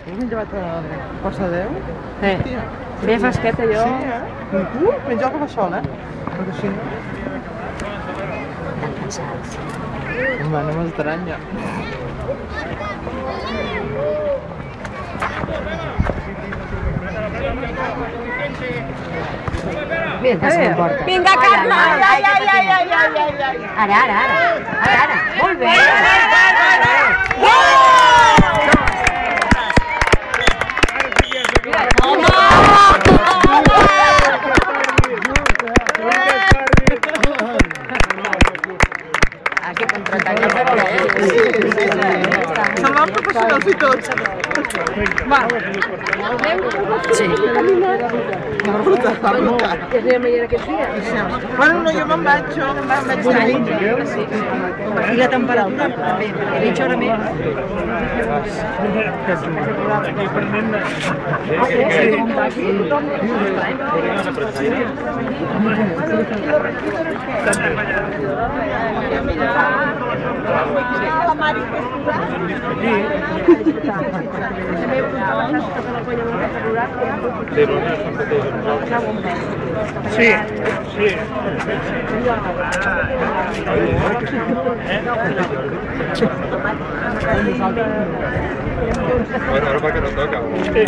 Hem llevat a Costa Déu? Sí. Bé fresquet, allò. Sí, eh? Menys jo que va sol, perquè si no... Tan cansats. Home, no m'estranya. Mira que se comporta. Vinga, Carla! Ara. Molt bé. Aquest entretall no farà Salvant professionals i tots. Va. Sí. La ruta. Ja anem a aquests dies. Bueno, no, jo me'n vaig, I la temperatura també, perquè mitja hora més. Sí, sí. Bueno, ahora para que no toca.